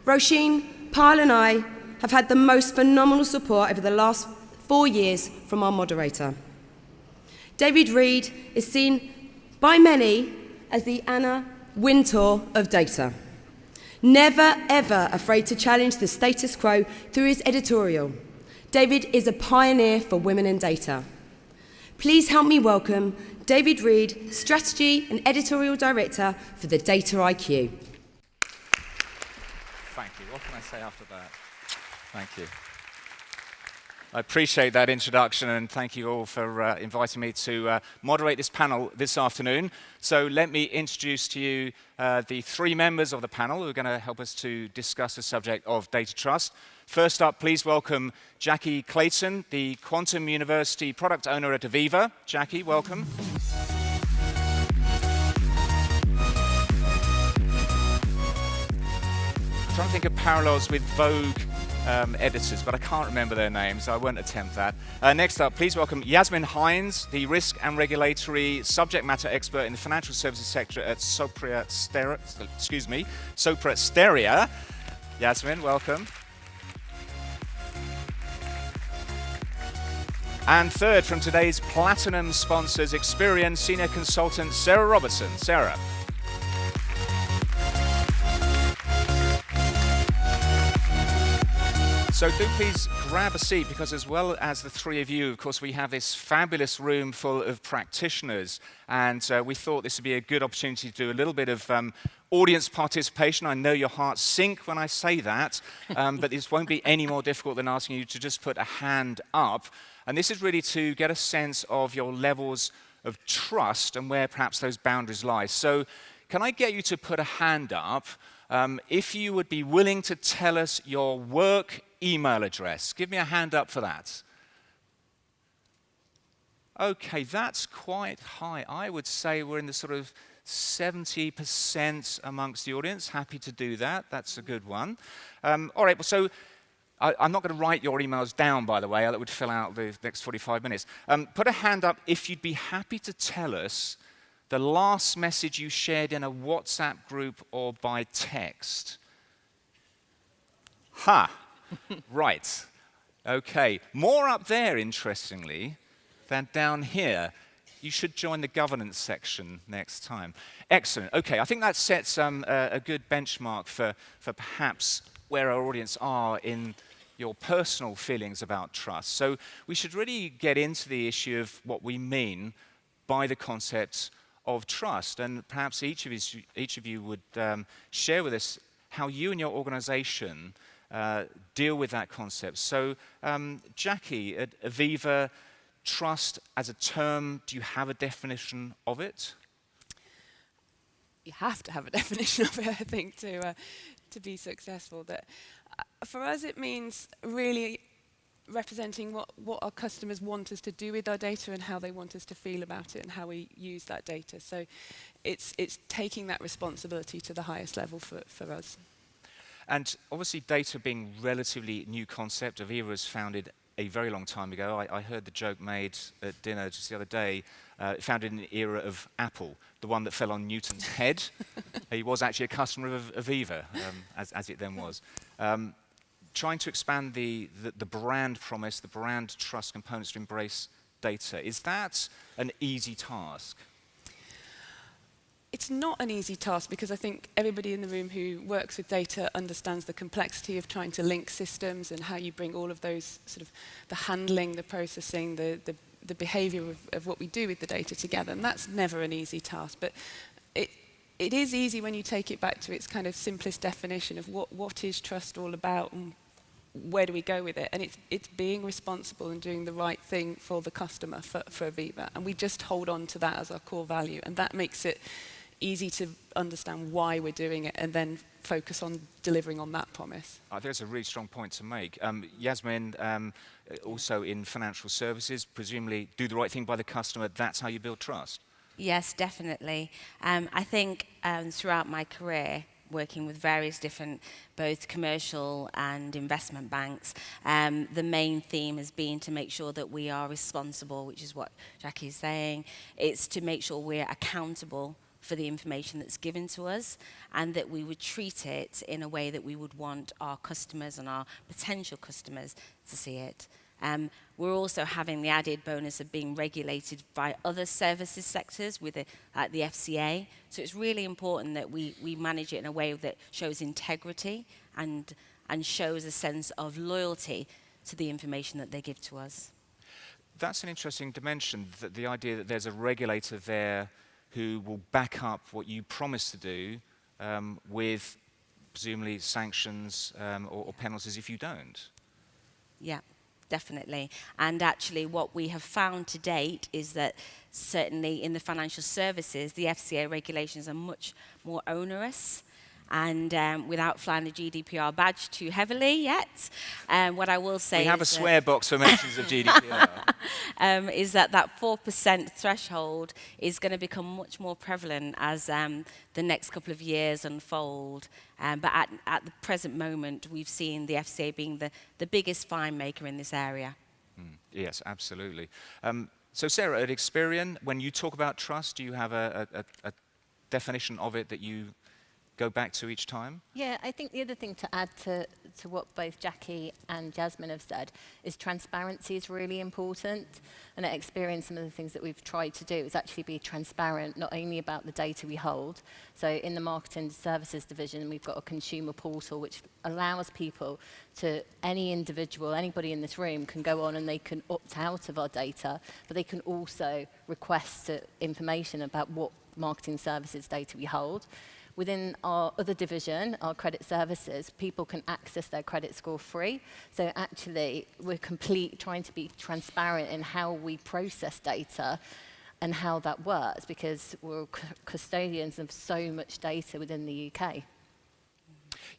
Roisin, Pyle and I have had the most phenomenal support over the last 4 years from our moderator. David Reed is seen by many as the Anna Wintour of data. Never, ever afraid to challenge the status quo through his editorial. David is a pioneer for women in data. Please help me welcome David Reed, Strategy and Editorial Director for the Data IQ. Thank you. What can I say after that? Thank you. I appreciate that introduction, and thank you all for inviting me to moderate this panel this afternoon. So let me introduce to you the 3 members of the panel who are going to help us to discuss the subject of data trust. First up, please welcome Jackie Clayton, the Quantum University product owner at Aviva. Jackie, welcome. I'm trying to think of parallels with Vogue editors, but I can't remember their names, so I won't attempt that. Next up, please welcome Jasmin Hinds, the risk and regulatory subject matter expert in the financial services sector at Sopra Steria. Jasmin, welcome. And third, from today's platinum sponsors, Experian senior consultant Sarah Robertson. Sarah. So do please grab a seat, because as well as the 3 of you, of course, we have this fabulous room full of practitioners, and we thought this would be a good opportunity to do a little bit of audience participation. I know your hearts sink when I say that, but this won't be any more difficult than asking you to just put a hand up. And this is really to get a sense of your levels of trust and where perhaps those boundaries lie. So can I get you to put a hand up if you would be willing to tell us your work email address? Give me a hand up for that. Okay, that's quite high. I would say we're in the sort of 70% amongst the audience. Happy to do that. That's a good one. All right, well, so I'm not going to write your emails down, by the way. That would fill out the next 45 minutes. Put a hand up if you'd be happy to tell us the last message you shared in a WhatsApp group or by text. Ha! Right. Okay. More up there, interestingly, than down here. You should join the governance section next time. Excellent. Okay, I think that sets a good benchmark for perhaps where our audience are in your personal feelings about trust. So we should really get into the issue of what we mean by the concept of trust. And perhaps each of you would share with us how you and your organization deal with that concept. So, Jackie, at Aviva, trust as a term, do you have a definition of it? You have to have a definition of it, I think, to be successful. That for us, it means really representing what our customers want us to do with our data and how they want us to feel about it and how we use that data. So it's taking that responsibility to the highest level for us. And obviously data being a relatively new concept, Aviva was founded a very long time ago. I heard the joke made at dinner just the other day, founded in the era of Apple, the one that fell on Newton's head. He was actually a customer of Aviva, as it then was. Trying to expand the brand promise, the brand trust components to embrace data. Is that an easy task? It's not an easy task, because I think everybody in the room who works with data understands the complexity of trying to link systems and how you bring all of those sort of the handling, the processing, the behavior of what we do with the data together. And that's never an easy task. But it is easy when you take it back to its kind of simplest definition of what is trust all about and where do we go with it. And it's being responsible and doing the right thing for the customer, for Aviva. And we just hold on to that as our core value. And that makes it easy to understand why we're doing it and then focus on delivering on that promise. I think that's a really strong point to make. Jasmin, also in financial services, presumably do the right thing by the customer. That's how you build trust. Yes, definitely. I think throughout my career, working with various different, both commercial and investment banks, the main theme has been to make sure that we are responsible, which is what Jackie's saying. It's to make sure we're accountable for the information that's given to us, and that we would treat it in a way that we would want our customers and our potential customers to see it. We're also having the added bonus of being regulated by other services sectors with like the FCA. So it's really important that we manage it in a way that shows integrity and shows a sense of loyalty to the information that they give to us. That's an interesting dimension, that the idea that there's a regulator there who will back up what you promise to do with presumably sanctions or penalties if you don't. Yeah, definitely. And actually what we have found to date is that certainly in the financial services, the FCA regulations are much more onerous. And without flying the GDPR badge too heavily yet, what I will say we have a swear box for mentions of GDPR. Is that 4% threshold is going to become much more prevalent as the next couple of years unfold. But at the present moment, we've seen the FCA being the biggest fine maker in this area. Yes, absolutely. So Sarah, at Experian, when you talk about trust, do you have a definition of it that you go back to each time? Yeah, I think the other thing to add to what both Jackie and Jasmin have said is transparency is really important. And at Experian, some of the things that we've tried to do is actually be transparent, not only about the data we hold. So in the marketing services division, we've got a consumer portal which allows people to, any individual, anybody in this room can go on and they can opt out of our data, but they can also request information about what marketing services data we hold. Within our other division, our credit services, people can access their credit score free. So actually, we're trying to be transparent in how we process data and how that works, because we're custodians of so much data within the UK.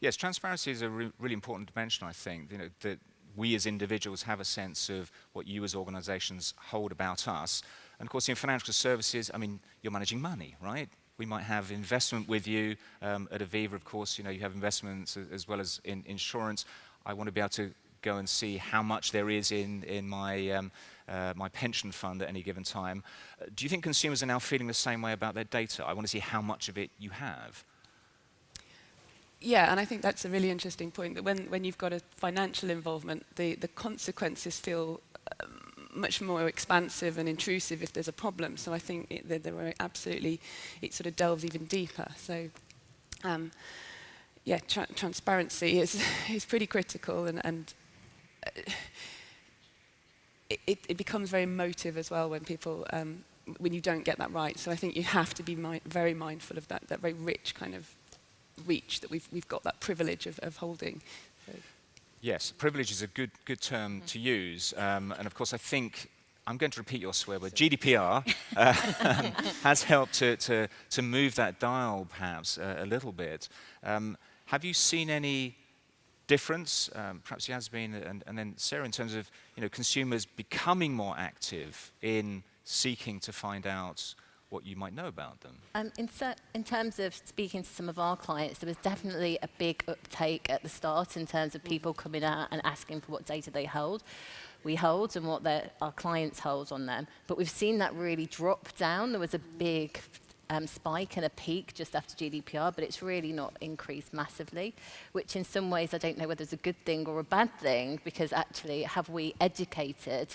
Yes, transparency is a really important dimension, I think. You know, that we as individuals have a sense of what you as organizations hold about us. And of course, in financial services, I mean, you're managing money, right? We might have investment with you at Aviva, of course, you know, you have investments as well as in insurance. I want to be able to go and see how much there is in my my pension fund at any given time. Do you think consumers are now feeling the same way about their data? I want to see how much of it you have. Yeah, and I think that's a really interesting point, that when you've got a financial involvement, the consequences feel much more expansive and intrusive if there's a problem. So I think there absolutely, it sort of delves even deeper. So yeah, transparency is pretty critical, and it becomes very emotive as well when people, when you don't get that right. So I think you have to be very mindful of that very rich kind of reach that we've got, that privilege of holding. So. Yes, privilege is a good term to use, and of course I think, I'm going to repeat your swear word, GDPR has helped to move that dial perhaps a little bit. Have you seen any difference, perhaps Jasmin and then Sarah, in terms of, you know, consumers becoming more active in seeking to find out what you might know about them? In terms of speaking to some of our clients, there was definitely a big uptake at the start in terms of people coming out and asking for what data we hold and what our clients hold on them. But we've seen that really drop down. There was a big spike and a peak just after GDPR, but it's really not increased massively, which in some ways I don't know whether it's a good thing or a bad thing, because actually have we educated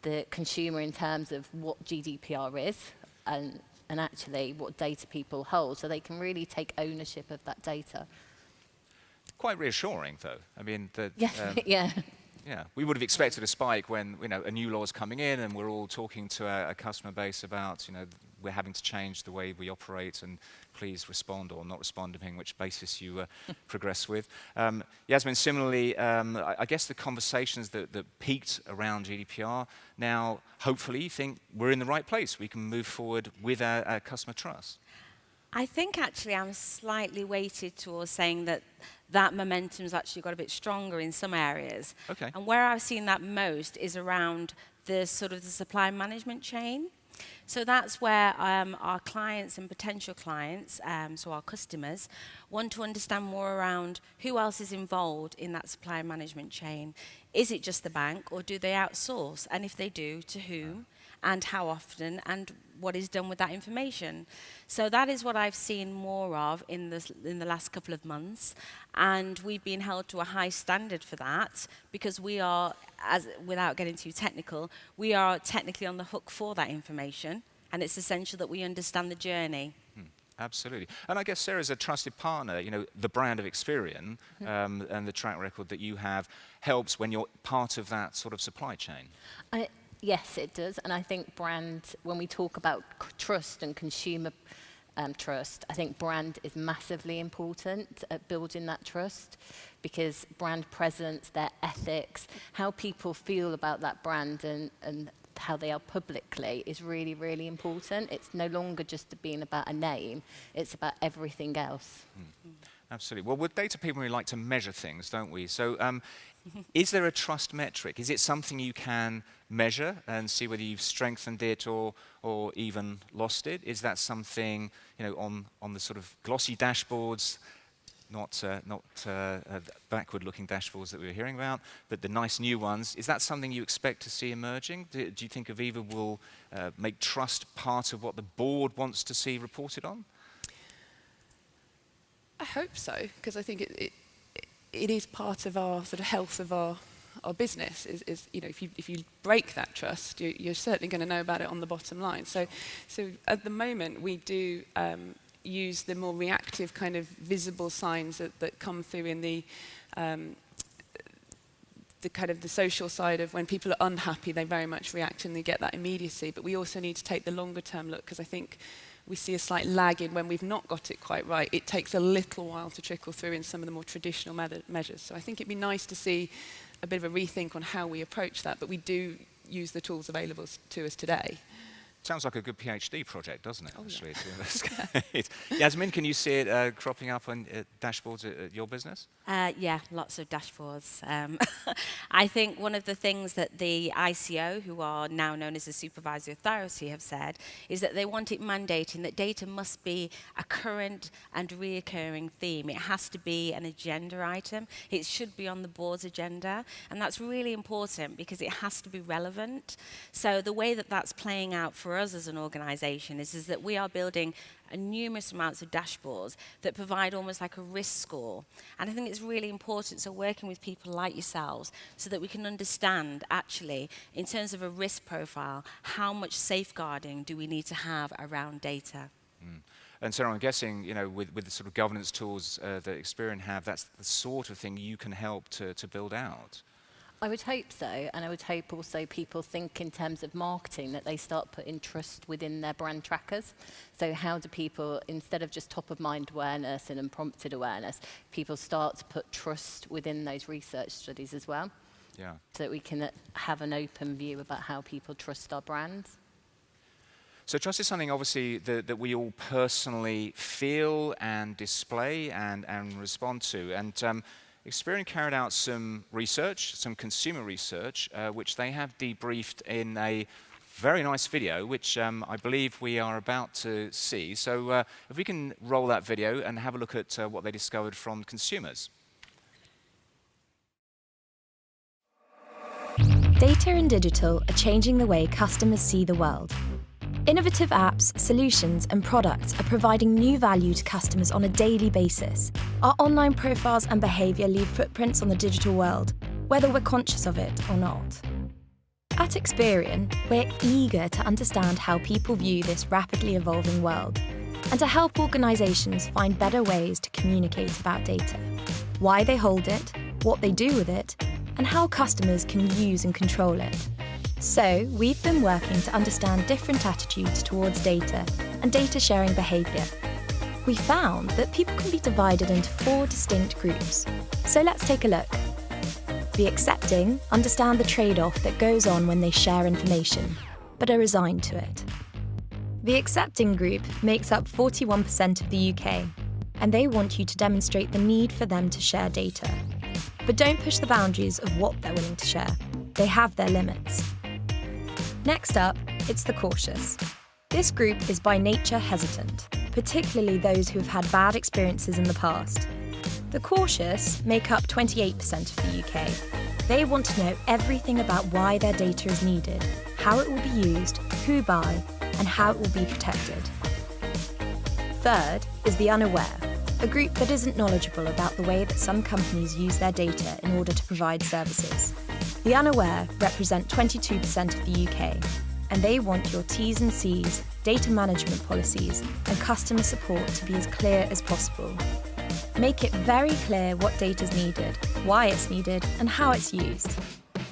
the consumer in terms of what GDPR is and actually what data people hold, so they can really take ownership of that data. Quite reassuring, though. I mean, Yeah. Yeah, we would have expected a spike when, you know, a new law is coming in and we're all talking to our customer base about, you know, we're having to change the way we operate, and please respond or not respond depending which basis you progress with. Jasmin, similarly, I guess the conversations that peaked around GDPR, now hopefully you think we're in the right place. We can move forward with our customer trust. I think actually I'm slightly weighted towards saying that momentum's actually got a bit stronger in some areas. Okay. And where I've seen that most is around the sort of the supply management chain. So that's where our clients and potential clients, so our customers, want to understand more around who else is involved in that supply management chain. Is it just the bank, or do they outsource? And if they do, to whom? and how often, and what is done with that information. So that is what I've seen more of in the last couple of months, and we've been held to a high standard for that, because we are, without getting too technical, we are technically on the hook for that information, and it's essential that we understand the journey. Absolutely. And I guess Sarah's a trusted partner. You know, the brand of Experian and the track record that you have helps when you're part of that sort of supply chain. Yes, it does. And I think brand, when we talk about trust and consumer trust, I think brand is massively important at building that trust, because brand presence, their ethics, how people feel about that brand and how they are publicly is really, really important. It's no longer just being about a name, it's about everything else. Absolutely. Well, with data people, we like to measure things, don't we? So is there a trust metric? Is it something you can measure and see whether you've strengthened it or even lost it? Is that something, you know, on the sort of glossy dashboards, not backward-looking dashboards that we were hearing about, but the nice new ones? Is that something you expect to see emerging? Do you think Aviva will make trust part of what the board wants to see reported on? I hope so, because I think it is part of our sort of health of our business. Is you know, if you break that trust, you're certainly going to know about it on the bottom line. So at the moment we do use the more reactive kind of visible signs that come through in the kind of the social side of when people are unhappy, they very much react and they get that immediacy. But we also need to take the longer term look, because I think we see a slight lag in when we've not got it quite right. It takes a little while to trickle through in some of the more traditional measures. So I think it'd be nice to see a bit of a rethink on how we approach that, but we do use the tools available to us today. Sounds like a good PhD project, doesn't it, actually, Yeah. to investigate. Jasmin, can you see it cropping up on dashboards at your business? Yeah, lots of dashboards. I think one of the things that the ICO, who are now known as the Supervisory Authority, have said is that they want it mandating that data must be a current and reoccurring theme. It has to be an agenda item. It should be on the board's agenda, and that's really important because it has to be relevant. So the way that that's playing out for us as an organisation is that we are building numerous amounts of dashboards that provide almost like a risk score. And I think it's really important, so working with people like yourselves, so that we can understand actually, in terms of a risk profile, how much safeguarding do we need to have around data. And Sarah, I'm guessing, you know, with the sort of governance tools that Experian have, that's the sort of thing you can help to build out. I would hope so, and I would hope also people think in terms of marketing that they start putting trust within their brand trackers. So how do people, instead of just top-of-mind awareness and unprompted awareness, people start to put trust within those research studies as well? Yeah. So that we can have an open view about how people trust our brands. So trust is something, obviously, that we all personally feel and display and respond to. And Experian carried out some research, some consumer research, which they have debriefed in a very nice video, which I believe we are about to see. So if we can roll that video and have a look at what they discovered from consumers. Data and digital are changing the way customers see the world. Innovative apps, solutions, and products are providing new value to customers on a daily basis. Our online profiles and behaviour leave footprints on the digital world, whether we're conscious of it or not. At Experian, we're eager to understand how people view this rapidly evolving world, and to help organisations find better ways to communicate about data, why they hold it, what they do with it, and how customers can use and control it. So, we've been working to understand different attitudes towards data and data sharing behaviour. We found that people can be divided into 4 distinct groups. So let's take a look. The accepting understand the trade-off that goes on when they share information, but are resigned to it. The accepting group makes up 41% of the UK, and they want you to demonstrate the need for them to share data. But don't push the boundaries of what they're willing to share. They have their limits. Next up, it's the cautious. This group is by nature hesitant, particularly those who have had bad experiences in the past. The cautious make up 28% of the UK. They want to know everything about why their data is needed, how it will be used, who by, and how it will be protected. Third is the unaware, a group that isn't knowledgeable about the way that some companies use their data in order to provide services. The unaware represent 22% of the UK, and they want your T's and C's, data management policies, and customer support to be as clear as possible. Make it very clear what data is needed, why it's needed, and how it's used.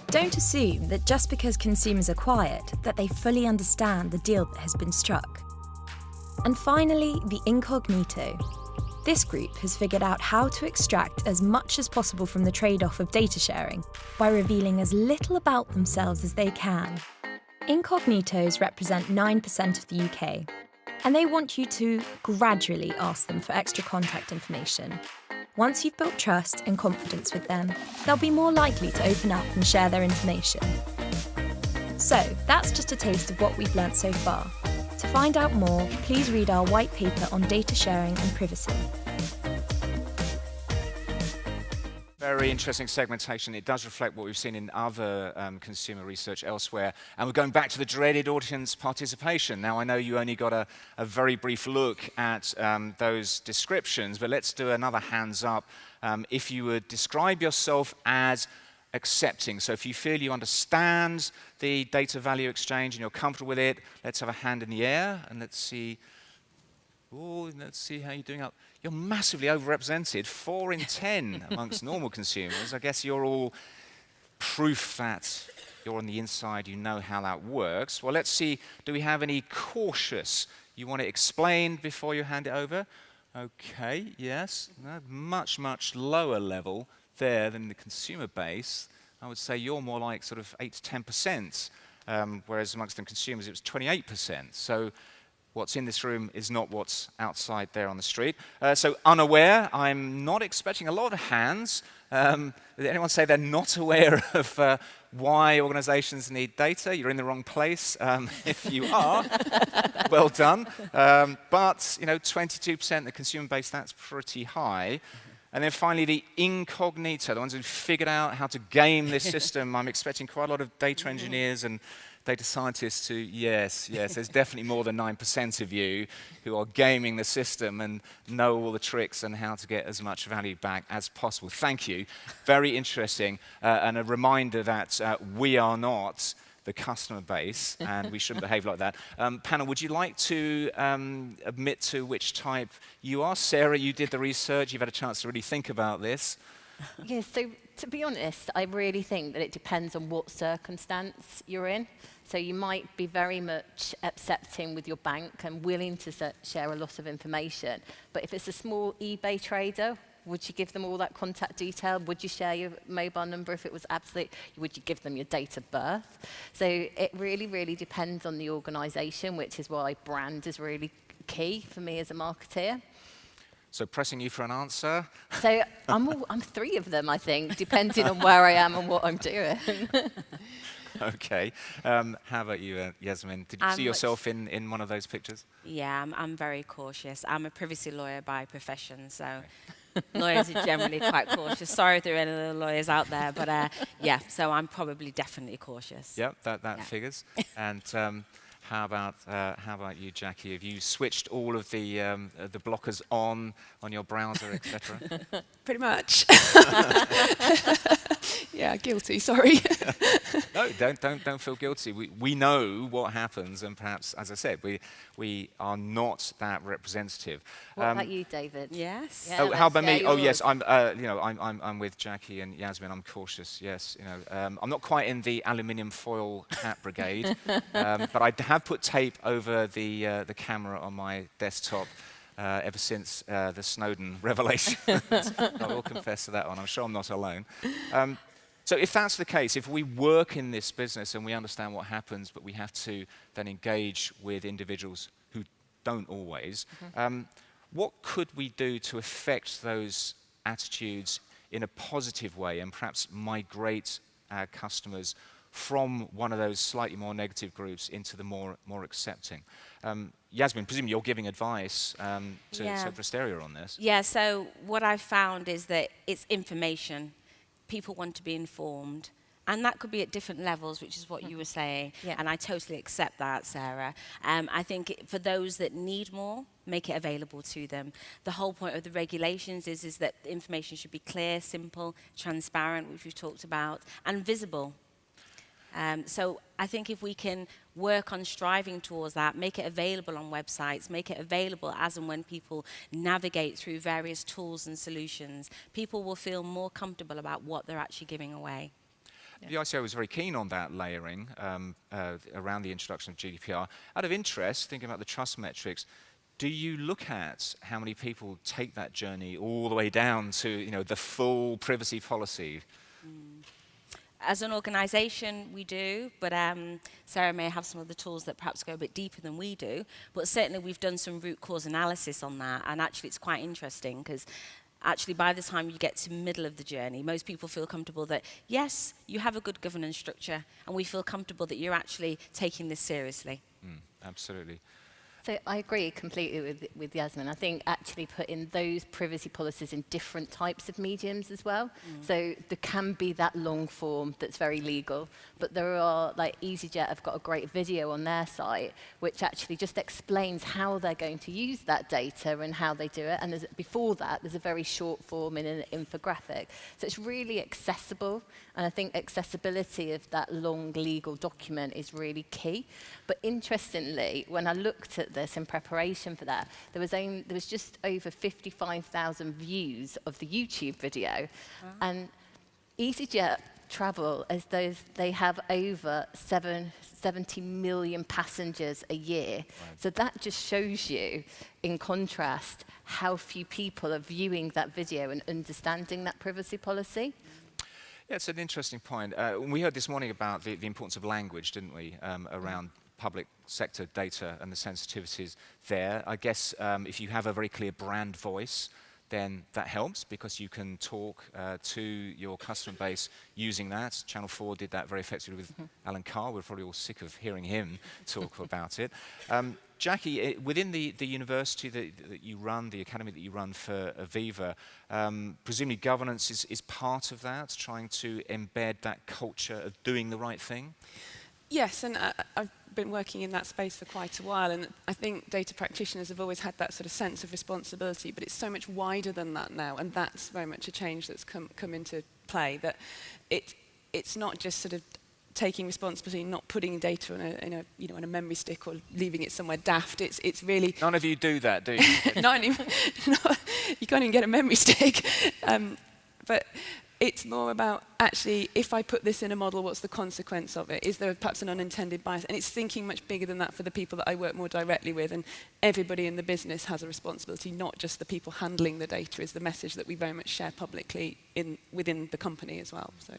Don't assume that just because consumers are quiet, that they fully understand the deal that has been struck. And finally, the incognito. This group has figured out how to extract as much as possible from the trade-off of data sharing by revealing as little about themselves as they can. Incognitos represent 9% of the UK, and they want you to gradually ask them for extra contact information. Once you've built trust and confidence with them, they'll be more likely to open up and share their information. So, that's just a taste of what we've learnt so far. To find out more, please read our white paper on data sharing and privacy. Very interesting segmentation. It does reflect what we've seen in other consumer research elsewhere. And we're going back to the dreaded audience participation. Now, I know you only got a very brief look at those descriptions, but let's do another hands up. If you would describe yourself as accepting. So if you feel you understand the data value exchange and you're comfortable with it, let's have a hand in the air and let's see. Oh, let's see how you're doing up. You're massively overrepresented, 4 in 10 amongst normal consumers. I guess you're all proof that you're on the inside, you know how that works. Well, let's see, do we have any cautious? You want it explained before you hand it over? Okay, yes, no, much, much lower level there than the consumer base. I would say you're more like sort of 8 to 10%, whereas amongst the consumers it was 28%. So what's in this room is not what's outside there on the street. So unaware, I'm not expecting a lot of hands. Did anyone say they're not aware of why organizations need data? You're in the wrong place. If you are, well done. But, you know, 22% the consumer base, that's pretty high. And then finally, the incognito, the ones who figured out how to game this system. I'm expecting quite a lot of data engineers and data scientists to, yes, there's definitely more than 9% of you who are gaming the system and know all the tricks and how to get as much value back as possible. Thank you. Very interesting. And a reminder that we are not the customer base, and we shouldn't behave like that. Panel, would you like to admit to which type you are? Sarah, you did the research. You've had a chance to really think about this. Yes, so to be honest, I really think that it depends on what circumstance you're in. So you might be very much accepting with your bank and willing to share a lot of information. But if it's a small eBay trader, would you give them all that contact detail? Would you share your mobile number if it was absolute? Would you give them your date of birth? So it really, really depends on the organisation, which is why brand is really key for me as a marketeer. So pressing you for an answer. So I'm 3 of them, I think, depending on where I am and what I'm doing. Okay. How about you, Jasmin? Did you see yourself in one of those pictures? Yeah, I'm very cautious. I'm a privacy lawyer by profession, so lawyers are generally quite cautious. Sorry if there are any other lawyers out there, but yeah, so I'm probably definitely cautious. Yep, that figures. And how about you, Jackie? Have you switched all of the blockers on your browser, etc.? Pretty much. Yeah, guilty, sorry. No, don't feel guilty. We know what happens, and perhaps, as I said, we are not that representative. What about you, David? Yes. Yeah, how about me? Oh, yours. yes. I'm with Jackie and Jasmin. I'm cautious. Yes, I'm not quite in the aluminium foil hat brigade, but I have put tape over the camera on my desktop. Ever since the Snowden revelation. I will confess to that one. I'm sure I'm not alone. So if that's the case, if we work in this business and we understand what happens, but we have to then engage with individuals who don't always, what could we do to affect those attitudes in a positive way and perhaps migrate our customers from one of those slightly more negative groups into the more accepting? Jasmin, presumably you're giving advice to Presteria on this. Yeah, so what I've found is that it's information. People want to be informed. And that could be at different levels, which is what you were saying. Yeah. And I totally accept that, Sarah. I think for those that need more, make it available to them. The whole point of the regulations is that the information should be clear, simple, transparent, which we've talked about, and visible. So I think if we can work on striving towards that, make it available on websites, make it available as and when people navigate through various tools and solutions, people will feel more comfortable about what they're actually giving away. The ICO was very keen on that layering around the introduction of GDPR. Out of interest, thinking about the trust metrics, do you look at how many people take that journey all the way down to the full privacy policy? As an organisation, we do, but Sarah may have some of the tools that perhaps go a bit deeper than we do. But certainly we've done some root cause analysis on that, and actually it's quite interesting because actually by the time you get to the middle of the journey, most people feel comfortable that, yes, you have a good governance structure, and we feel comfortable that you're actually taking this seriously. Absolutely. So I agree completely with Jasmin. I think actually putting those privacy policies in different types of mediums as well. So there can be that long form that's very legal, but there are, like EasyJet have got a great video on their site which actually just explains how they're going to use that data and how they do it. And before that, there's a very short form in an infographic. So it's really accessible, and I think accessibility of that long legal document is really key. But interestingly, when I looked at this in preparation for that, there was just over 55,000 views of the YouTube video. And EasyJet travel as those they have over 70 million passengers a year. Right. So that just shows you, in contrast, how few people are viewing that video and understanding that privacy policy. Yeah, it's an interesting point. We heard this morning about the importance of language, didn't we, around public sector data and the sensitivities there. I guess if you have a very clear brand voice, then that helps because you can talk to your customer base using that. Channel 4 did that very effectively with Alan Carr. We're probably all sick of hearing him talk about it. Jackie, within the university that you run, the academy that you run for Aviva, presumably governance is part of that, trying to embed that culture of doing the right thing? Yes, and I've been working in that space for quite a while, and I think data practitioners have always had that sort of sense of responsibility, but it's so much wider than that now, and that's very much a change that's come into play, that it's not just sort of taking responsibility, not putting data on a memory stick or leaving it somewhere daft. It's really... None of you do that, do you? Not anymore. You can't even get a memory stick. But it's more about, actually, if I put this in a model, what's the consequence of it? Is there perhaps an unintended bias? And it's thinking much bigger than that for the people that I work more directly with. And everybody in the business has a responsibility, not just the people handling the data, is the message that we very much share publicly within the company as well. So.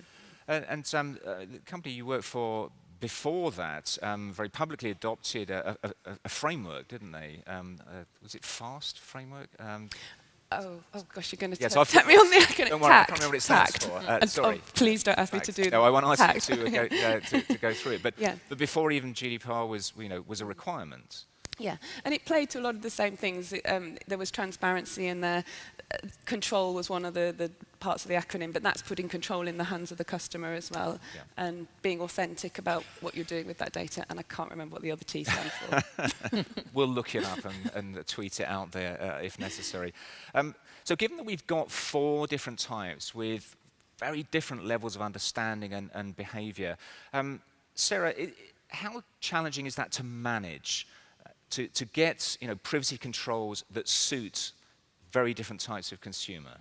And the company you worked for before that very publicly adopted a framework, didn't they? Was it FAST framework? Oh gosh, you're going to tap me on the acronym. Don't worry, I can't remember what it stands for. Sorry. Please don't ask me to do that. No, I want to ask you to go through it. But, yeah. But before even GDPR was a requirement. Yeah, and it played to a lot of the same things. There was transparency in there. Control was one of the parts of the acronym, but that's putting control in the hands of the customer as well, and being authentic about what you're doing with that data. And I can't remember what the other T stands for. We'll look it up and tweet it out there if necessary. So given that we've got 4 different types with very different levels of understanding and behavior, Sarah, how challenging is that to manage? To get privacy controls that suit very different types of consumer?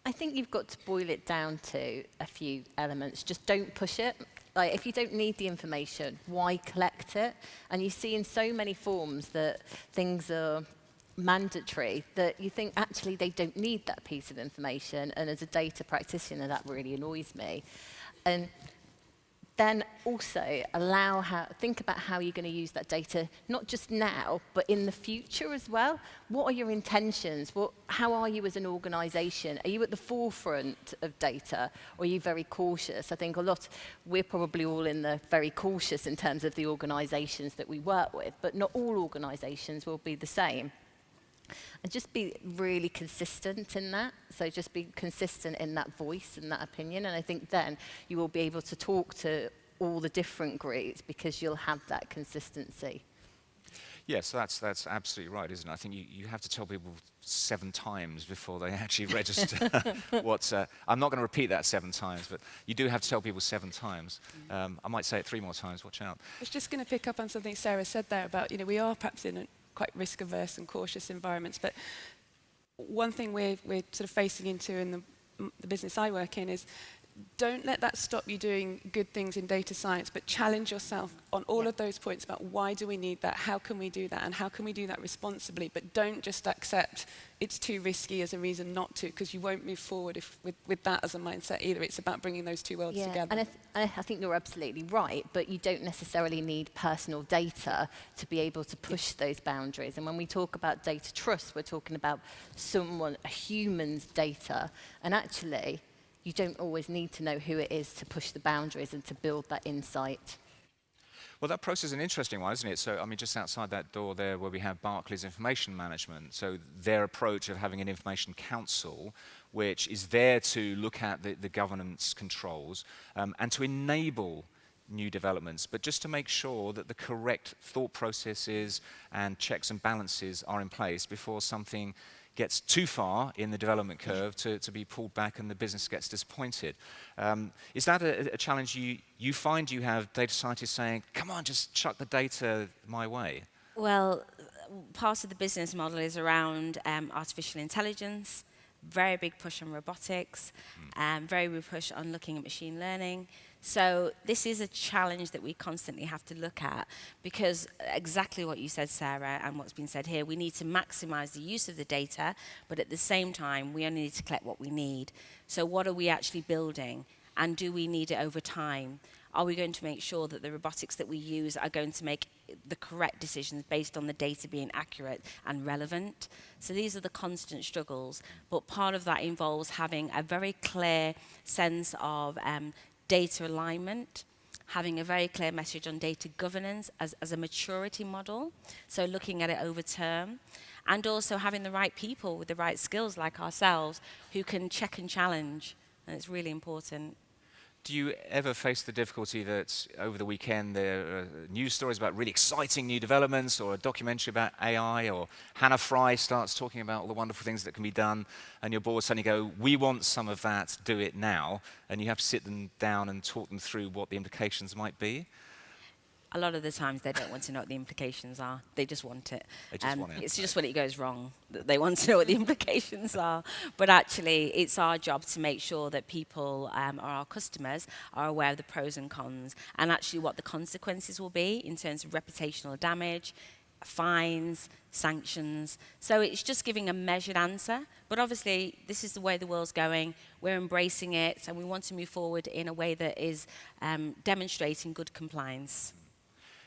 I think you've got to boil it down to a few elements. Just don't push it. Like, if you don't need the information, why collect it? And you see in so many forms that things are mandatory that you think actually they don't need that piece of information. And as a data practitioner, that really annoys me. And then also think about how you're going to use that data, not just now, but in the future as well. What are your intentions? How are you as an organisation? Are you at the forefront of data, or are you very cautious? I think we're probably all in the very cautious in terms of the organisations that we work with, but not all organisations will be the same. And just be really consistent in that. So just be consistent in that voice and that opinion. And I think then you will be able to talk to all the different groups because you'll have that consistency. Yes, that's absolutely right, isn't it? I think you have to tell people 7 times before they actually register what's... I'm not going to repeat that 7 times, but you do have to tell people 7 times. I might say it 3 more times, watch out. I was just going to pick up on something Sarah said there about, we are perhaps in a quite risk-averse and cautious environments, but one thing we're sort of facing into in the business I work in is don't let that stop you doing good things in data science, but challenge yourself on all of those points about why do we need that, how can we do that, and how can we do that responsibly, but don't just accept it's too risky as a reason not to, because you won't move forward with that as a mindset either. It's about bringing those two worlds together. And I think you're absolutely right, but you don't necessarily need personal data to be able to push those boundaries. And when we talk about data trust, we're talking about a human's data, and actually you don't always need to know who it is to push the boundaries and to build that insight. Well, that process is an interesting one, isn't it? So, I mean, just outside that door there where we have Barclays Information Management, so their approach of having an information council, which is there to look at the governance controls and to enable new developments, but just to make sure that the correct thought processes and checks and balances are in place before something gets too far in the development curve to be pulled back and the business gets disappointed. Is that a challenge you find you have data scientists saying, come on, just chuck the data my way? Well, part of the business model is around artificial intelligence, very big push on robotics, very big push on looking at machine learning. So this is a challenge that we constantly have to look at, because exactly what you said, Sarah, and what's been said here, we need to maximize the use of the data, but at the same time, we only need to collect what we need. So what are we actually building, and do we need it over time? Are we going to make sure that the robotics that we use are going to make the correct decisions based on the data being accurate and relevant? So these are the constant struggles, but part of that involves having a very clear sense of data alignment, having a very clear message on data governance as a maturity model, so looking at it over term, and also having the right people with the right skills like ourselves who can check and challenge, and it's really important. Do you ever face the difficulty that over the weekend there are news stories about really exciting new developments, or a documentary about AI, or Hannah Fry starts talking about all the wonderful things that can be done, and your board suddenly go, we want some of that, do it now, and you have to sit them down and talk them through what the implications might be? A lot of the times they don't want to know what the implications are. They just want it. They just want it. It's just when it goes wrong that they want to know what the implications are. But actually, it's our job to make sure that people, or our customers, are aware of the pros and cons, and actually what the consequences will be in terms of reputational damage, fines, sanctions. So it's just giving a measured answer. But obviously, this is the way the world's going. We're embracing it, and we want to move forward in a way that is demonstrating good compliance.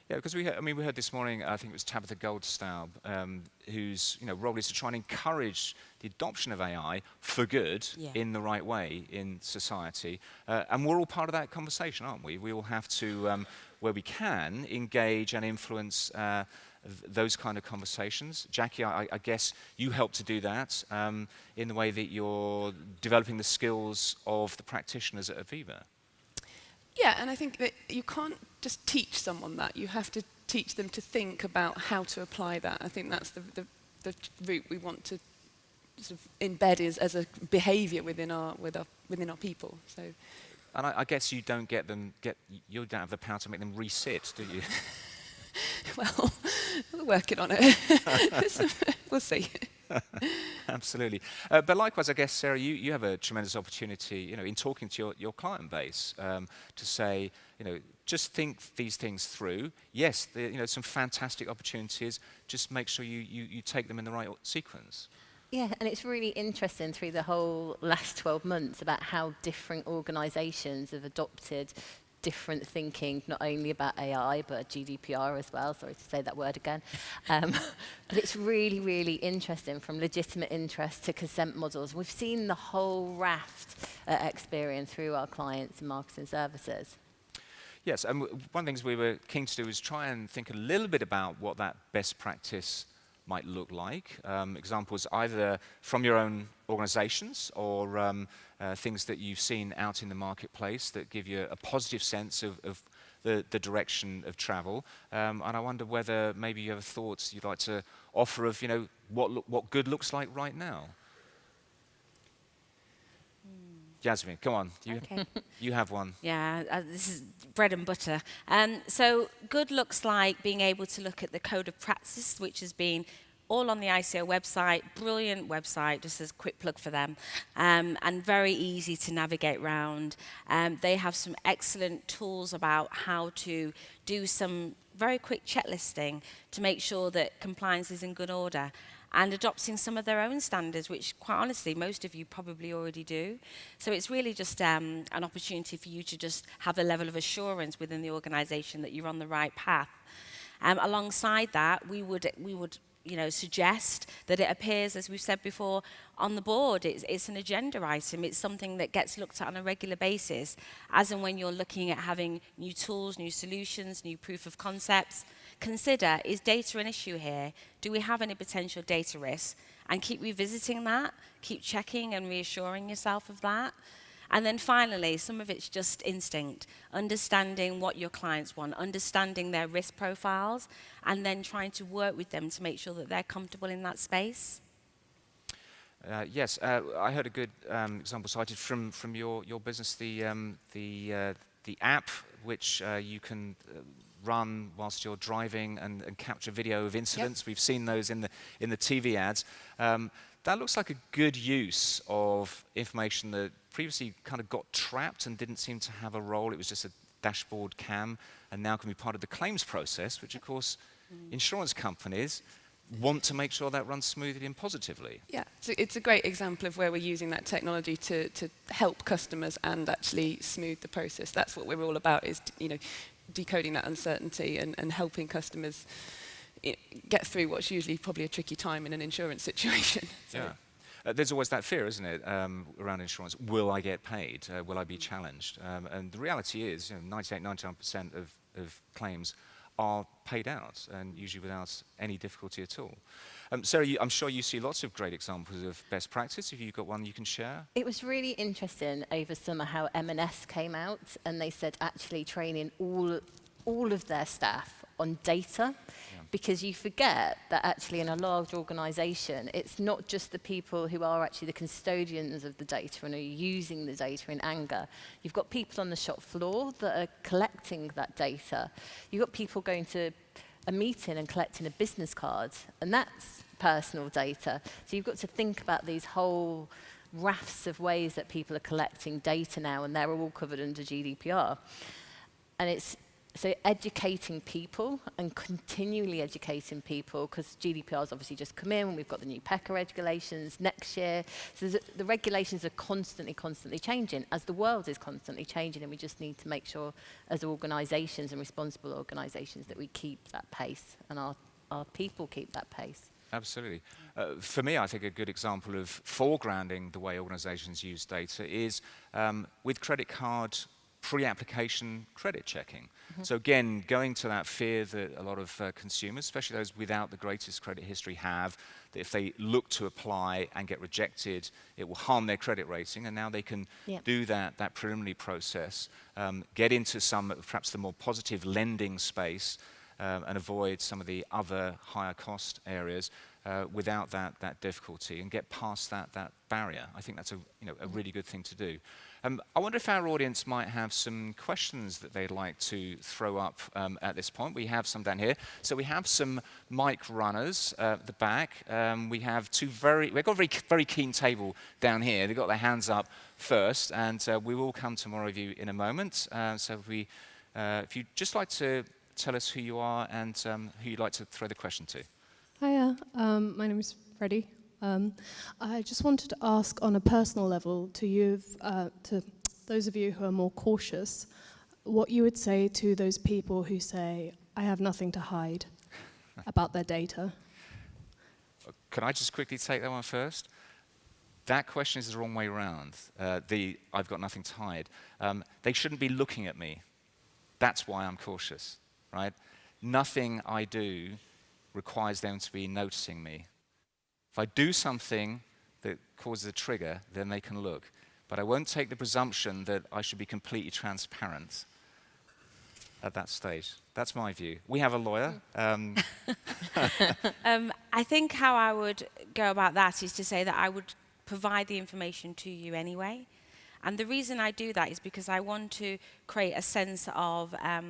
Yeah, because we heard this morning, I think it was Tabitha Goldstaub, whose role is to try and encourage the adoption of AI for good in the right way in society. And we're all part of that conversation, aren't we? We all have to, where we can, engage and influence those kind of conversations. Jackie, I guess you help to do that in the way that you're developing the skills of the practitioners at Aviva. Yeah, and I think that you can't just teach someone that. You have to teach them to think about how to apply that. I think that's the route we want to sort of embed as a behaviour within our people. So. And I guess you don't you don't have the power to make them re-sit, do you? Well, we're working on it. We'll see. Absolutely. But likewise, I guess, Sarah, you have a tremendous opportunity, in talking to your client base to say, just think these things through. Yes, some fantastic opportunities. Just make sure you take them in the right sequence. Yeah, and it's really interesting through the whole last 12 months about how different organisations have adopted different thinking, not only about AI, but GDPR as well. Sorry to say that word again. But it's really, really interesting, from legitimate interest to consent models. We've seen the whole raft at Experian through our clients and marketing services. Yes, and one of the things we were keen to do is try and think a little bit about what that best practice might look like. Examples either from your own organizations or things that you've seen out in the marketplace that give you a positive sense of the direction of travel. And I wonder whether maybe you have thoughts you'd like to offer of, what good looks like right now. Jasmin, come on. Okay. You have one. Yeah, this is bread and butter. So good looks like being able to look at the code of practice, which has been all on the ICO website, brilliant website, just as a quick plug for them, and very easy to navigate around. They have some excellent tools about how to do some very quick checklisting to make sure that compliance is in good order, and adopting some of their own standards, which quite honestly, most of you probably already do. So it's really just an opportunity for you to just have a level of assurance within the organization that you're on the right path. Alongside that, we would suggest that it appears, as we've said before, on the board. It's an agenda item. It's something that gets looked at on a regular basis, as and when you're looking at having new tools, new solutions, new proof of concepts. Consider, is data an issue here? Do we have any potential data risks? And keep revisiting that, keep checking and reassuring yourself of that. And then finally, some of it's just instinct, understanding what your clients want, understanding their risk profiles, and then trying to work with them to make sure that they're comfortable in that space. Yes, I heard a good example cited from your business, the app which you can run whilst you're driving and capture video of incidents. Yep. We've seen those in the TV ads. That looks like a good use of information that previously kind of got trapped and didn't seem to have a role. It was just a dashboard cam, and now can be part of the claims process, which of course insurance companies want to make sure that runs smoothly and positively. Yeah, so it's a great example of where we're using that technology to help customers and actually smooth the process. That's what we're all about, is decoding that uncertainty and helping customers get through what's usually probably a tricky time in an insurance situation. So. Yeah. There's always that fear, isn't it, around insurance. Will I get paid? Will I be challenged? And the reality is, 98-99% of claims are paid out, and usually without any difficulty at all. Sarah, I'm sure you see lots of great examples of best practice. If you've got one you can share. It was really interesting over summer how M&S came out, and they said actually training all of their staff on data, because you forget that actually in a large organisation, it's not just the people who are actually the custodians of the data and are using the data in anger. You've got people on the shop floor that are collecting that data. You've got people going to a meeting and collecting a business card, and that's personal data. So you've got to think about these whole rafts of ways that people are collecting data now, and they're all covered under GDPR. And it's so educating people and continually educating people, because GDPR's obviously just come in, and we've got the new PECA regulations next year. So the regulations are constantly changing, as the world is constantly changing, and we just need to make sure as organisations and responsible organisations that we keep that pace, and our people keep that pace. Absolutely. For me, I think a good example of foregrounding the way organisations use data is with credit card pre-application credit checking. So again, going to that fear that a lot of consumers, especially those without the greatest credit history, have, that if they look to apply and get rejected, it will harm their credit rating, and now they can do that preliminary process, get into some, perhaps the more positive lending space, and avoid some of the other higher cost areas without that difficulty, and get past that barrier. I think that's a really good thing to do. I wonder if our audience might have some questions that they'd like to throw up at this point. We have some down here. So we have some mic runners at the back. We've got a very keen table down here. They've got their hands up first, and we will come to more of you in a moment. So if you'd just like to tell us who you are and who you'd like to throw the question to. Hiya, my name is Freddie. I just wanted to ask on a personal level to those of you who are more cautious, what you would say to those people who say, I have nothing to hide about their data. Can I just quickly take that one first? That question is the wrong way around. I've got nothing to hide. They shouldn't be looking at me. That's why I'm cautious, right? Nothing I do requires them to be noticing me. If I do something that causes a trigger, then they can look. But I won't take the presumption that I should be completely transparent at that stage. That's my view. We have a lawyer. I think how I would go about that is to say that I would provide the information to you anyway. And the reason I do that is because I want to create a sense of a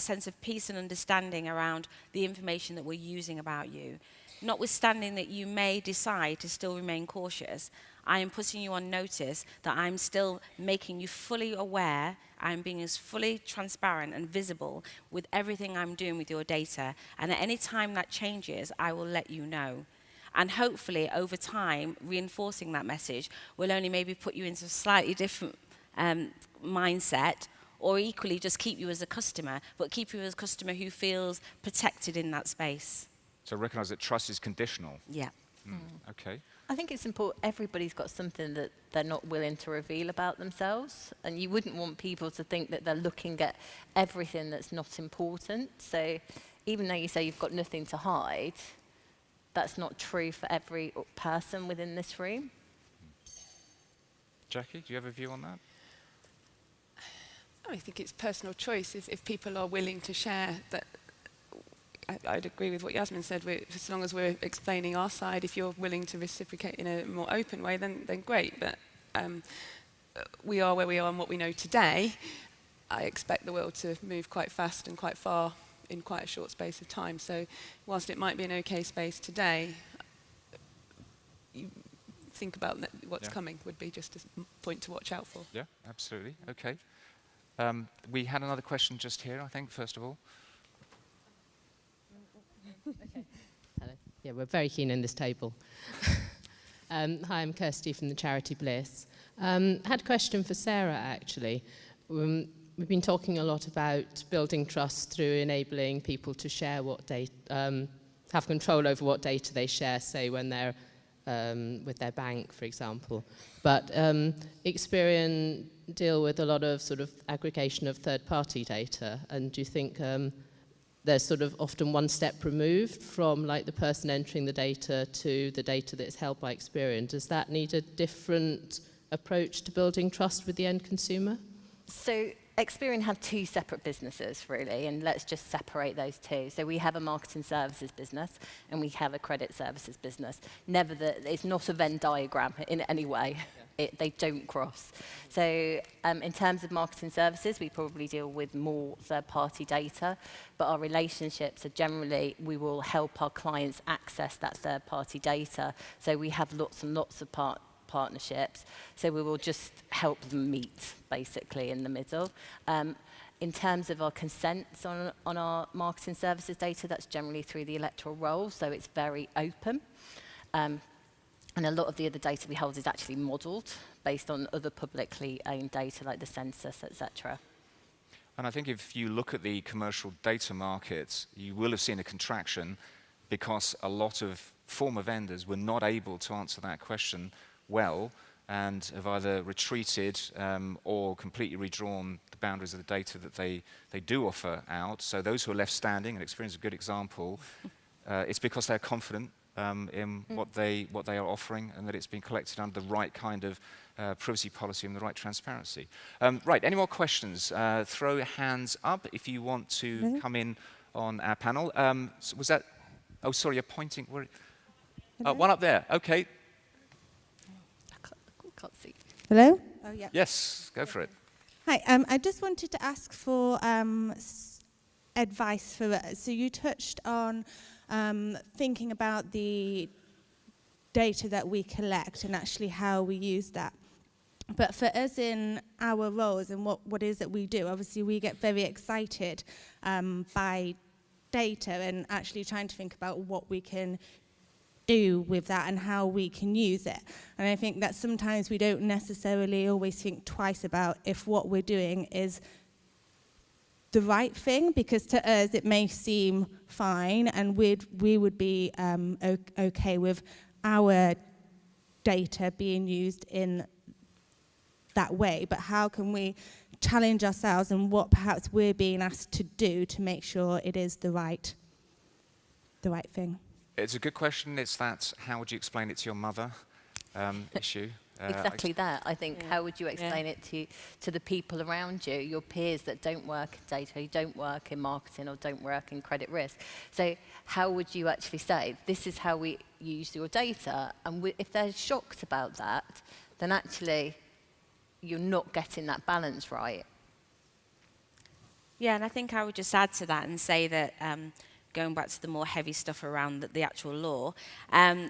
sense of peace and understanding around the information that we're using about you. Notwithstanding that you may decide to still remain cautious, I am putting you on notice that I'm still making you fully aware. I'm being as fully transparent and visible with everything I'm doing with your data. And at any time that changes, I will let you know. And hopefully, over time, reinforcing that message will only maybe put you into a slightly different mindset, or equally just keep you as a customer, but keep you as a customer who feels protected in that space. So recognize that trust is conditional. Yeah. Okay. I think it's important, everybody's got something that they're not willing to reveal about themselves, and you wouldn't want people to think that they're looking at everything that's not important. So even though you say you've got nothing to hide, that's not true for every person within this room. Jackie, do you have a view on that? I think it's personal choice. If people are willing to share that, I'd agree with what Jasmin said. As long as we're explaining our side, if you're willing to reciprocate in a more open way, then great. But we are where we are and what we know today. I expect the world to move quite fast and quite far in quite a short space of time. So whilst it might be an okay space today, you think about what's coming would be just a point to watch out for. Yeah, absolutely. Okay. We had another question just here, I think, first of all. Okay. Hello. Yeah, we're very keen on this table. Hi, I'm Kirsty from the charity Bliss. I had a question for Sarah, actually. We've been talking a lot about building trust through enabling people to share what data, have control over what data they share, say when they're with their bank, for example. But Experian deal with a lot of sort of aggregation of third-party data, and do you think they're sort of often one step removed from like the person entering the data to the data that's held by Experian? Does that need a different approach to building trust with the end consumer? So Experian have two separate businesses, really, and let's just separate those two. So we have a marketing services business, and we have a credit services business. Never it's not a Venn diagram in any way. Yeah. They don't cross. So in terms of marketing services, we probably deal with more third-party data, but our relationships are generally, we will help our clients access that third-party data. So we have lots and lots of partnerships, so we will just help them meet, basically, in the middle. In terms of our consents on our marketing services data, that's generally through the electoral roll, so it's very open. And a lot of the other data we hold is actually modelled based on other publicly owned data, like the census, etc. And I think if you look at the commercial data markets, you will have seen a contraction because a lot of former vendors were not able to answer that question well, and have either retreated or completely redrawn the boundaries of the data that they do offer out. So those who are left standing, and Experian is a good example, it's because they're confident in what they are offering, and that it's been collected under the right kind of privacy policy and the right transparency. Right, any more questions? Throw your hands up if you want to come in on our panel. So was that, oh sorry, you're pointing, where, one up there, okay. Can't see. Hello? Oh, yeah. Yes, go for it. Hi, I just wanted to ask for advice for us. So you touched on thinking about the data that we collect and actually how we use that. But for us in our roles and what is that we do, obviously we get very excited by data and actually trying to think about what we can do with that and how we can use it. And I think that sometimes we don't necessarily always think twice about if what we're doing is the right thing, because to us it may seem fine and we would be okay with our data being used in that way. But how can we challenge ourselves and what perhaps we're being asked to do to make sure it is the right the right thing? It's a good question. It's that, how would you explain it to your mother issue? Exactly that. I think, Yeah. how would you explain it to the people around you, your peers that don't work in data, who don't work in marketing or don't work in credit risk? So how would you actually say, this is how we use your data? And if they're shocked about that, then actually you're not getting that balance right. Yeah, and I think I would just add to that and say that going back to the more heavy stuff around the actual law,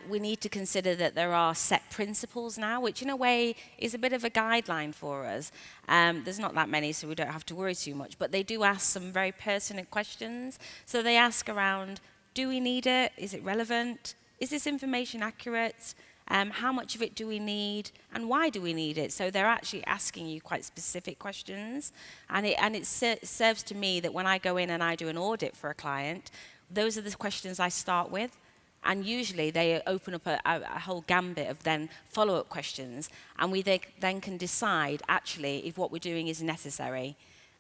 we need to consider that there are set principles now, which in a way is a bit of a guideline for us. There's not that many, so we don't have to worry too much, but they do ask some very pertinent questions. So they ask around, do we need it? Is it relevant? Is this information accurate? How much of it do we need, and why do we need it? So they're actually asking you quite specific questions, and it serves to me that when I go in and I do an audit for a client, those are the questions I start with, and usually they open up a whole gambit of then follow-up questions, and we then can decide actually if what we're doing is necessary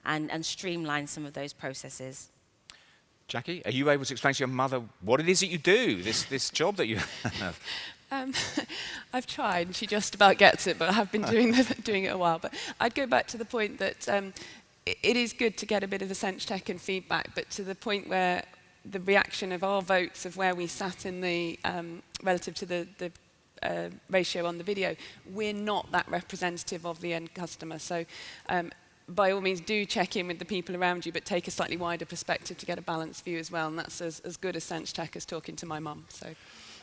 and streamline some of those processes. Jackie, are you able to explain to your mother what it is that you do, this job that you have? I've tried, and she just about gets it, but I have been doing it a while. But I'd go back to the point that it is good to get a bit of a sense check and feedback, but to the point where the reaction of our votes of where we sat in the relative to the ratio on the video, we're not that representative of the end customer. So by all means, do check in with the people around you, but take a slightly wider perspective to get a balanced view as well. And that's as good a sense check as talking to my mum. So.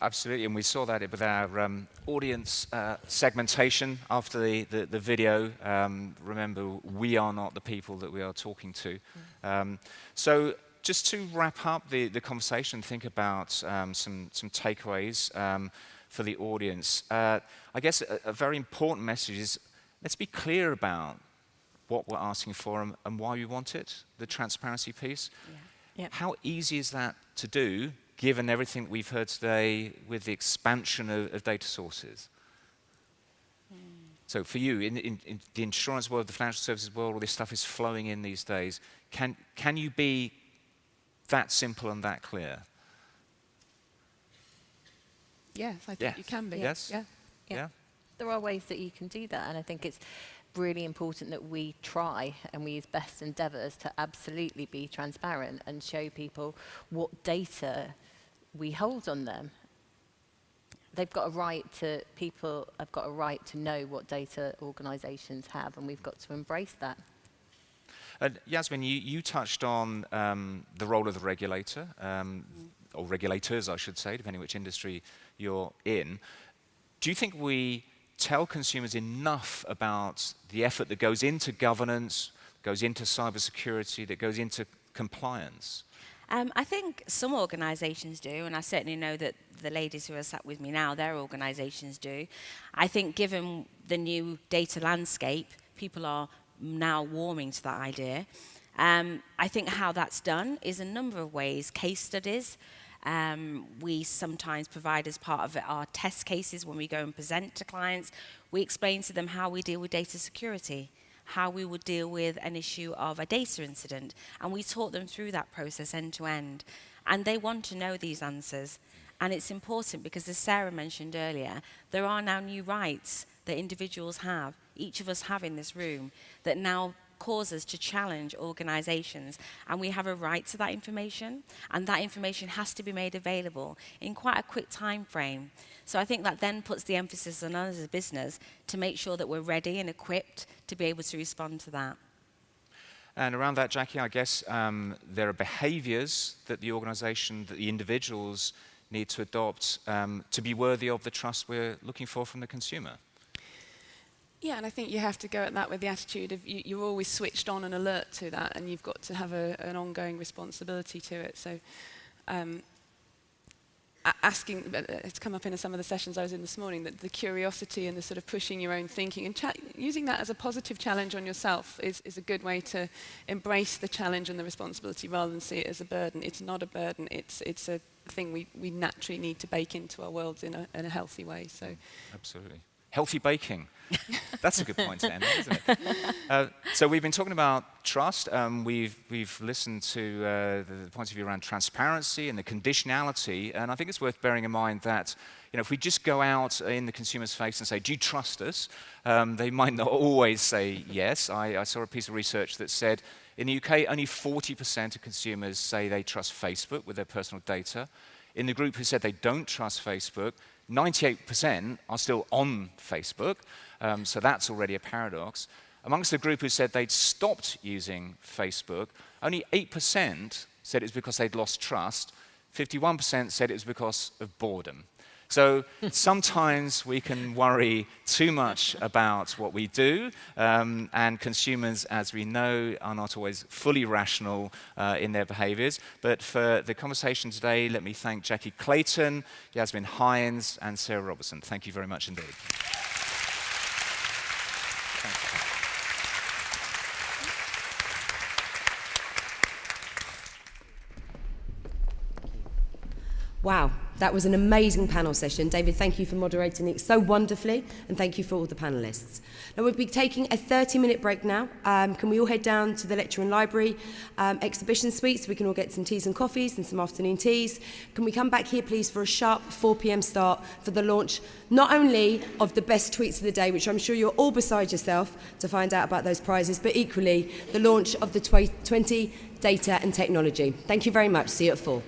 Absolutely, and we saw that with our audience segmentation after the video. Remember, we are not the people that we are talking to. So just to wrap up the conversation, think about some takeaways for the audience. I guess a very important message is, let's be clear about what we're asking for and why we want it, the transparency piece. Yeah. Yep. How easy is that to do, given everything we've heard today with the expansion of data sources? So for you, in the insurance world, the financial services world, all this stuff is flowing in these days. Can you be that simple and that clear? Yes, I think you can be. Yes? Yeah. There are ways that you can do that, and I think it's really important that we try and we use best endeavours to absolutely be transparent and show people what data we hold on them. People have got a right to know what data organisations have, and we've got to embrace that. Jasmin, you touched on the role of the regulator, or regulators, I should say, depending which industry you're in. Do you think we tell consumers enough about the effort that goes into governance, goes into cybersecurity, that goes into compliance? I think some organisations do, and I certainly know that the ladies who are sat with me now, their organisations do. I think given the new data landscape, people are now warming to that idea. I think how that's done is a number of ways. Case studies. We sometimes provide as part of our test cases when we go and present to clients. We explain to them how we deal with data security, how we would deal with an issue of a data incident, and we taught them through that process end to end. And they want to know these answers. And it's important because, as Sarah mentioned earlier, there are now new rights that individuals have, each of us have in this room, that now cause us to challenge organisations, and we have a right to that information, and that information has to be made available in quite a quick time frame. So I think that then puts the emphasis on us as a business to make sure that we're ready and equipped to be able to respond to that. And around that, Jackie, I guess there are behaviours that the organisation, that the individuals need to adopt to be worthy of the trust we're looking for from the consumer. Yeah, and I think you have to go at that with the attitude of you're always switched on and alert to that, and you've got to have an ongoing responsibility to it. So it's come up in some of the sessions I was in this morning, that the curiosity and the sort of pushing your own thinking and using that as a positive challenge on yourself is a good way to embrace the challenge and the responsibility rather than see it as a burden. It's not a burden, it's a thing we naturally need to bake into our worlds in a healthy way. So. Absolutely. healthy baking. That's a good point to end, isn't it? So we've been talking about trust. We've listened to the points of view around transparency and the conditionality, and I think it's worth bearing in mind that if we just go out in the consumer's face and say, do you trust us? They might not always say yes. I saw a piece of research that said in the UK, only 40% of consumers say they trust Facebook with their personal data. In the group who said they don't trust Facebook, 98% are still on Facebook, so that's already a paradox. Amongst the group who said they'd stopped using Facebook, only 8% said it was because they'd lost trust, 51% said it was because of boredom. So sometimes we can worry too much about what we do, and consumers, as we know, are not always fully rational in their behaviors. But for the conversation today, let me thank Jackie Clayton, Jasmin, Hinds, and Sarah Robertson. Thank you very much indeed. Wow, that was an amazing panel session. David, thank you for moderating it so wonderfully, and thank you for all the panellists. Now, we'll be taking a 30-minute break now. Can we all head down to the lecture and library exhibition suite so we can all get some teas and coffees and some afternoon teas? Can we come back here, please, for a sharp 4 p.m. start for the launch, not only of the best tweets of the day, which I'm sure you're all beside yourself to find out about those prizes, but equally the launch of the 20 Data and Technology. Thank you very much. See you at 4.